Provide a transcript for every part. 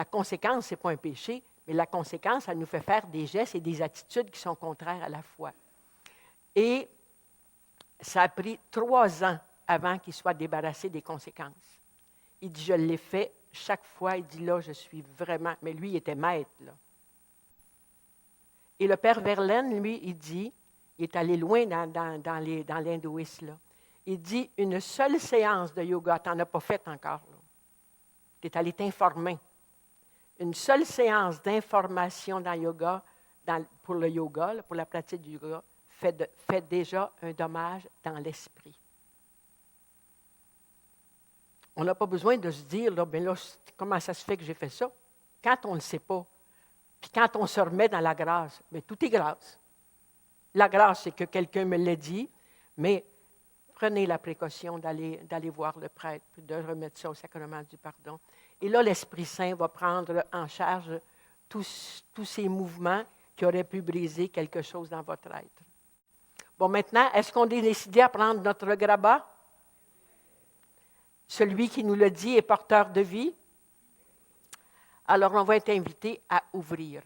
la conséquence, ce n'est pas un péché, mais la conséquence, elle nous fait faire des gestes et des attitudes qui sont contraires à la foi. Et ça a pris 3 ans avant qu'il soit débarrassé des conséquences. Il dit, je l'ai fait chaque fois. Il dit, là, je suis vraiment... Mais lui, il était maître, là. Et le père Verlaine, lui, il dit, il est allé loin dans l'hindouisme, là. Il dit, une seule séance de yoga, tu n'en as pas fait encore, là. Tu es allé t'informer. Une seule séance d'information dans le yoga, pour le yoga, là, pour la pratique du yoga, fait déjà un dommage dans l'esprit. On n'a pas besoin de se dire, là, ben là, comment ça se fait que j'ai fait ça? Quand on ne le sait pas, puis quand on se remet dans la grâce, bien, tout est grâce. La grâce, c'est que quelqu'un me l'a dit, mais prenez la précaution d'aller voir le prêtre, puis de remettre ça au sacrement du pardon. Et là, l'Esprit Saint va prendre en charge tous ces mouvements qui auraient pu briser quelque chose dans votre être. Bon, maintenant, est-ce qu'on est décidé à prendre notre grabat? Celui qui nous le dit est porteur de vie. Alors, on va être invité à ouvrir.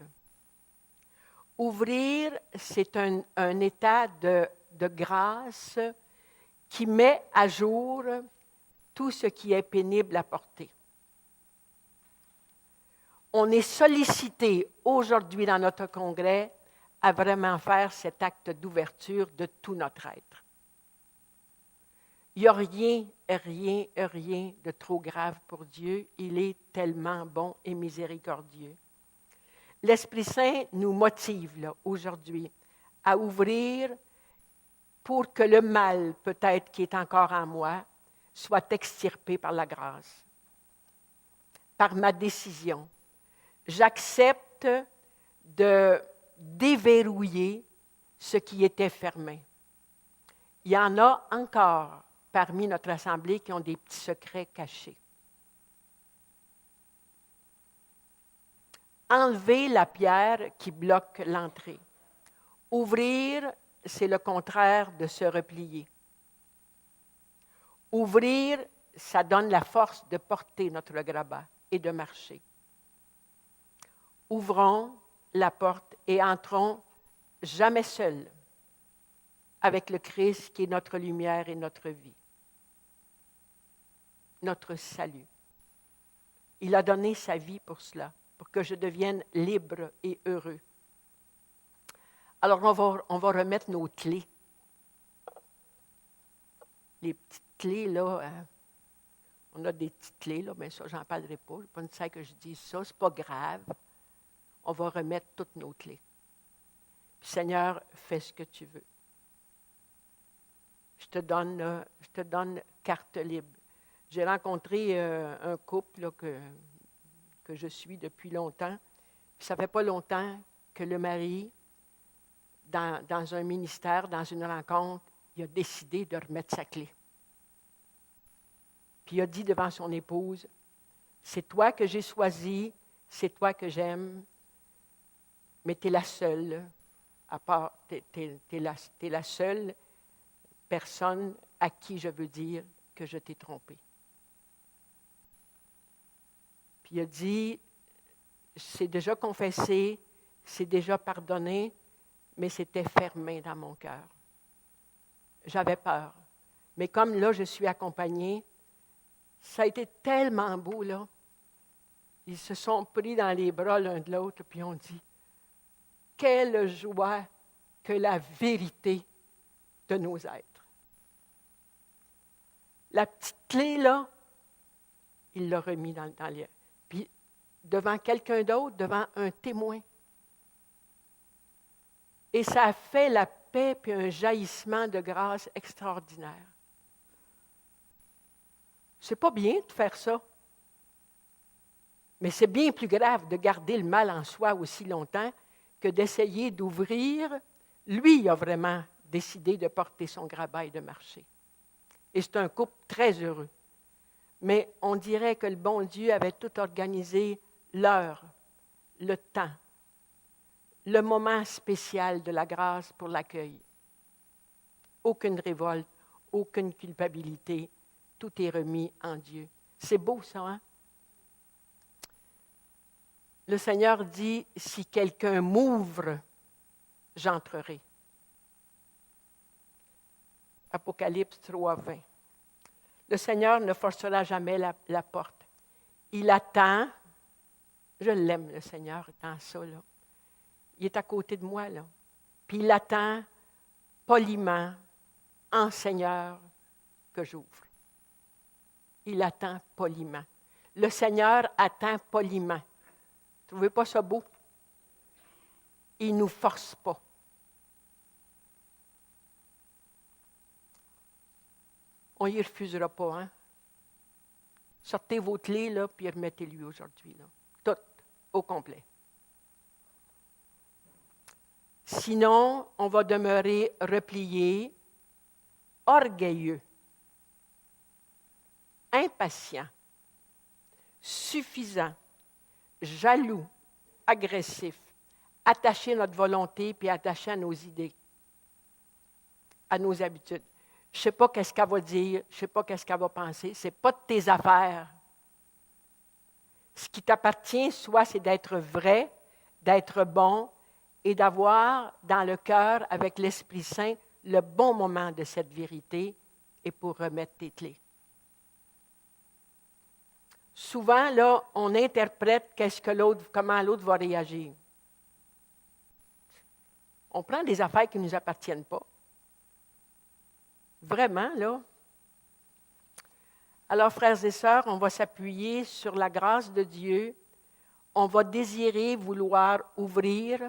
Ouvrir, c'est un état de grâce qui met à jour tout ce qui est pénible à porter. On est sollicité aujourd'hui dans notre congrès à vraiment faire cet acte d'ouverture de tout notre être. Il n'y a rien de trop grave pour Dieu. Il est tellement bon et miséricordieux. L'Esprit Saint nous motive là, aujourd'hui à ouvrir pour que le mal, peut-être qui est encore en moi, soit extirpé par la grâce, par ma décision. J'accepte de déverrouiller ce qui était fermé. Il y en a encore parmi notre assemblée qui ont des petits secrets cachés. Enlever la pierre qui bloque l'entrée. Ouvrir, c'est le contraire de se replier. Ouvrir, ça donne la force de porter notre grabat et de marcher. Ouvrons la porte et entrons jamais seuls avec le Christ qui est notre lumière et notre vie, notre salut. Il a donné sa vie pour cela, pour que je devienne libre et heureux. Alors, on va remettre nos clés. Les petites clés, là, on a des petites clés, là, mais ça, j'en parlerai pas. C'est pas nécessaire que je dise ça, c'est pas grave. On va remettre toutes nos clés. Puis, Seigneur, fais ce que tu veux. Je te donne carte libre. J'ai rencontré un couple là, que je suis depuis longtemps. Puis ça ne fait pas longtemps que le mari, dans un ministère, dans une rencontre, il a décidé de remettre sa clé. Puis il a dit devant son épouse, « C'est toi que j'ai choisi, c'est toi que j'aime, mais tu es la seule, à part, t'es la seule personne à qui je veux dire que je t'ai trompé. » Puis il a dit, c'est déjà confessé, c'est déjà pardonné, mais c'était fermé dans mon cœur. J'avais peur. Mais comme là, je suis accompagnée, ça a été tellement beau, là. Ils se sont pris dans les bras l'un de l'autre, puis ont dit, quelle joie que la vérité de nos êtres. La petite clé, là, il l'a remis dans les... Puis, devant quelqu'un d'autre, devant un témoin. Et ça a fait la paix puis un jaillissement de grâce extraordinaire. C'est pas bien de faire ça. Mais c'est bien plus grave de garder le mal en soi aussi longtemps que d'essayer d'ouvrir. Lui, il a vraiment décidé de porter son grabat et de marcher. Et c'est un couple très heureux. Mais on dirait que le bon Dieu avait tout organisé, l'heure, le temps, le moment spécial de la grâce pour l'accueil. Aucune révolte, aucune culpabilité, tout est remis en Dieu. C'est beau ça, hein? Le Seigneur dit, si quelqu'un m'ouvre, j'entrerai. Apocalypse 3, 20. Le Seigneur ne forcera jamais la porte. Il attend. Je l'aime, le Seigneur, dans ça, là. Il est à côté de moi, là. Puis il attend poliment, en Seigneur, que j'ouvre. Il attend poliment. Le Seigneur attend poliment. Ne trouvez pas ça beau? Il ne nous force pas. On n'y refusera pas, hein? Sortez vos clés, là, puis remettez-lui aujourd'hui, là. Toutes, au complet. Sinon, on va demeurer replié, orgueilleux, impatient, suffisant, jaloux, agressif, attaché à notre volonté puis attaché à nos idées, à nos habitudes. Je ne sais pas qu'est-ce qu'elle va dire, je ne sais pas qu'est-ce qu'elle va penser, ce n'est pas de tes affaires. Ce qui t'appartient, soit c'est d'être vrai, d'être bon et d'avoir dans le cœur, avec l'Esprit Saint, le bon moment de cette vérité et pour remettre tes clés. Souvent, là, on interprète comment l'autre va réagir. On prend des affaires qui ne nous appartiennent pas. Vraiment, là. Alors, frères et sœurs, on va s'appuyer sur la grâce de Dieu. On va désirer, vouloir ouvrir,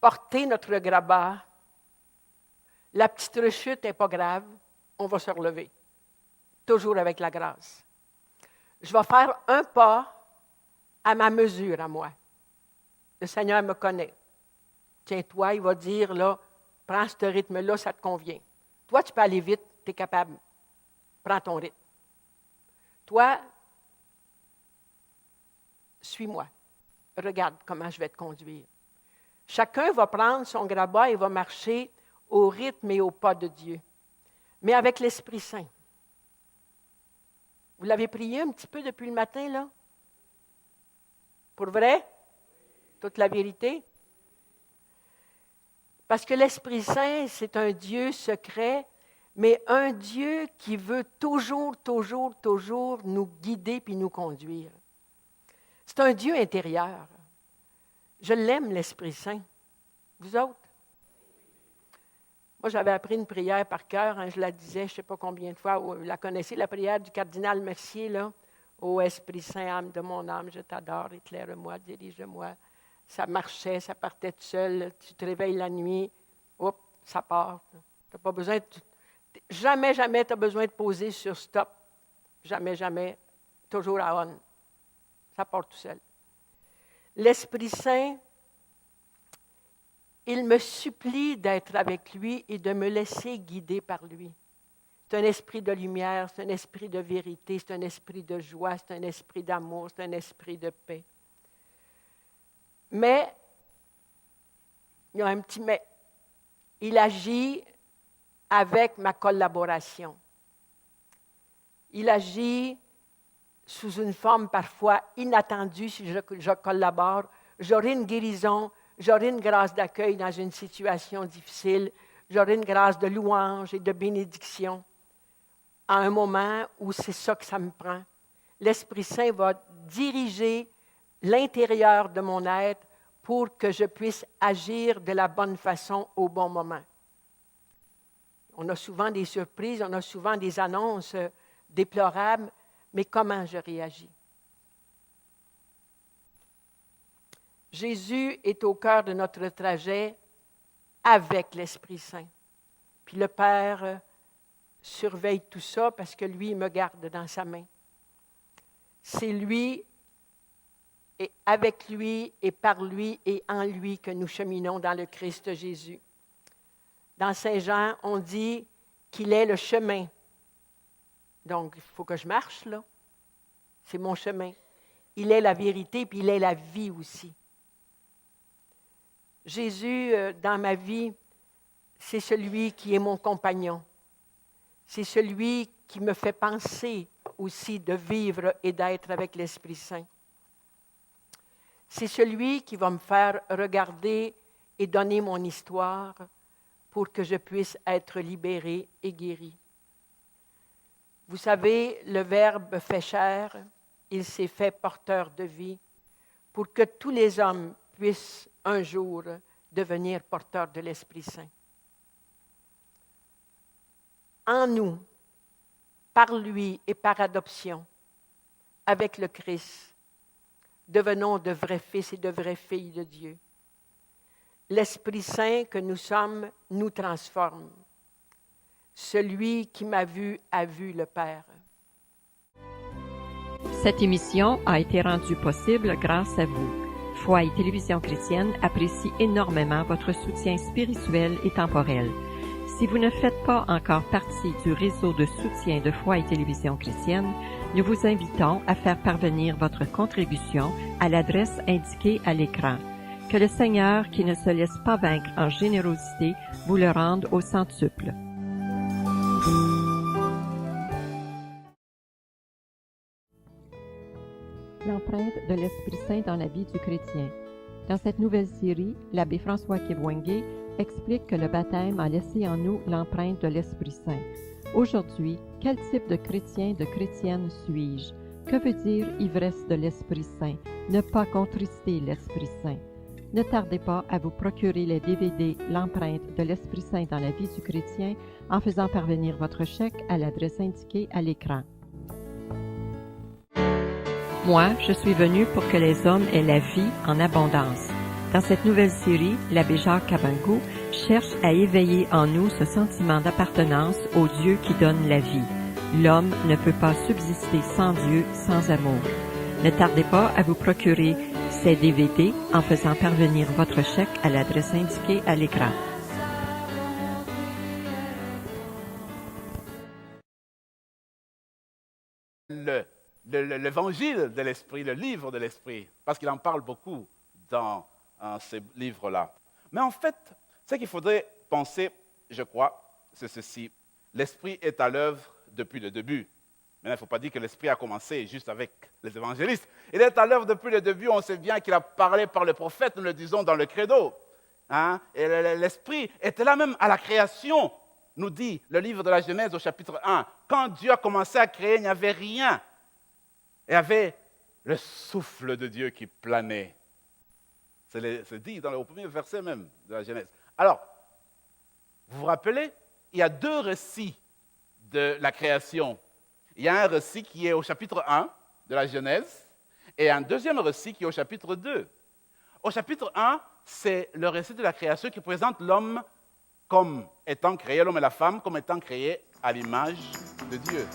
porter notre grabat. La petite rechute n'est pas grave. On va se relever. Toujours avec la grâce. Je vais faire un pas à ma mesure, à moi. Le Seigneur me connaît. Tiens, toi, il va dire, là, prends ce rythme-là, ça te convient. Toi, tu peux aller vite, tu es capable. Prends ton rythme. Toi, suis-moi. Regarde comment je vais te conduire. Chacun va prendre son grabat et va marcher au rythme et au pas de Dieu, mais avec l'Esprit Saint. Vous l'avez prié un petit peu depuis le matin, là? Pour vrai? Toute la vérité? Parce que l'Esprit Saint, c'est un Dieu secret, mais un Dieu qui veut toujours nous guider puis nous conduire. C'est un Dieu intérieur. Je l'aime, l'Esprit Saint. Vous autres? Moi, j'avais appris une prière par cœur, hein, je la disais, je ne sais pas combien de fois, vous la connaissez, la prière du cardinal Mercier, là. Ô Esprit Saint, âme de mon âme, je t'adore, éclaire-moi, dirige-moi. Ça marchait, ça partait tout seul, tu te réveilles la nuit, hop, ça part. Tu n'as pas besoin jamais tu as besoin de poser sur stop. Jamais, toujours à on. Ça part tout seul. L'Esprit Saint, il me supplie d'être avec lui et de me laisser guider par lui. C'est un esprit de lumière, c'est un esprit de vérité, c'est un esprit de joie, c'est un esprit d'amour, c'est un esprit de paix. Mais, il y a un petit mais. Il agit avec ma collaboration. Il agit sous une forme parfois inattendue si je collabore. J'aurai une guérison, j'aurai une grâce d'accueil dans une situation difficile, j'aurai une grâce de louange et de bénédiction à un moment où c'est ça que ça me prend. L'Esprit Saint va diriger l'intérieur de mon être pour que je puisse agir de la bonne façon au bon moment. On a souvent des surprises, on a souvent des annonces déplorables, mais comment je réagis? Jésus est au cœur de notre trajet avec l'Esprit Saint. Puis le Père surveille tout ça parce que lui, il me garde dans sa main. C'est lui, et avec lui, et par lui, et en lui que nous cheminons dans le Christ Jésus. Dans Saint Jean, on dit qu'il est le chemin. Donc, il faut que je marche, là. C'est mon chemin. Il est la vérité, puis il est la vie aussi. Jésus, dans ma vie, c'est celui qui est mon compagnon. C'est celui qui me fait penser aussi de vivre et d'être avec l'Esprit Saint. C'est celui qui va me faire regarder et donner mon histoire pour que je puisse être libéré et guéri. Vous savez, le Verbe fait chair, il s'est fait porteur de vie pour que tous les hommes puissent un jour devenir porteurs de l'Esprit Saint. En nous, par lui et par adoption, avec le Christ, devenons de vrais fils et de vraies filles de Dieu. L'Esprit Saint que nous sommes nous transforme. Celui qui m'a vu a vu le Père. Cette émission a été rendue possible grâce à vous. Foi et Télévision chrétienne apprécie énormément votre soutien spirituel et temporel. Si vous ne faites pas encore partie du réseau de soutien de Foi et Télévision chrétienne, nous vous invitons à faire parvenir votre contribution à l'adresse indiquée à l'écran. Que le Seigneur, qui ne se laisse pas vaincre en générosité, vous le rende au centuple. L'empreinte de l'Esprit Saint dans la vie du chrétien. Dans cette nouvelle série, l'abbé François Kibwenge explique que le baptême a laissé en nous l'empreinte de l'Esprit Saint. Aujourd'hui, quel type de chrétien, de chrétienne suis-je? Que veut dire ivresse de l'Esprit Saint? Ne pas contrister l'Esprit Saint. Ne tardez pas à vous procurer les DVD L'empreinte de l'Esprit Saint dans la vie du chrétien en faisant parvenir votre chèque à l'adresse indiquée à l'écran. Moi, je suis venu pour que les hommes aient la vie en abondance. Dans cette nouvelle série, l'abbé Jacques Kabangou cherche à éveiller en nous ce sentiment d'appartenance au Dieu qui donne la vie. L'homme ne peut pas subsister sans Dieu, sans amour. Ne tardez pas à vous procurer ces DVD en faisant parvenir votre chèque à l'adresse indiquée à l'écran. L'évangile de l'Esprit, le livre de l'Esprit, parce qu'il en parle beaucoup dans ces livres-là. Mais en fait, ce qu'il faudrait penser, je crois, c'est ceci. L'Esprit est à l'œuvre depuis le début. Maintenant, il ne faut pas dire que l'Esprit a commencé juste avec les évangélistes. Il est à l'œuvre depuis le début. On sait bien qu'il a parlé par le prophète, nous le disons dans le credo. Et l'Esprit était là même à la création, nous dit le livre de la Genèse au chapitre 1. Quand Dieu a commencé à créer, il n'y avait rien. Il y avait le souffle de Dieu qui planait. C'est dit dans le premier verset même de la Genèse. Alors, vous vous rappelez, il y a deux récits de la création. Il y a un récit qui est au chapitre 1 de la Genèse et un deuxième récit qui est au chapitre 2. Au chapitre 1, c'est le récit de la création qui présente l'homme comme étant créé, l'homme et la femme comme étant créés à l'image de Dieu.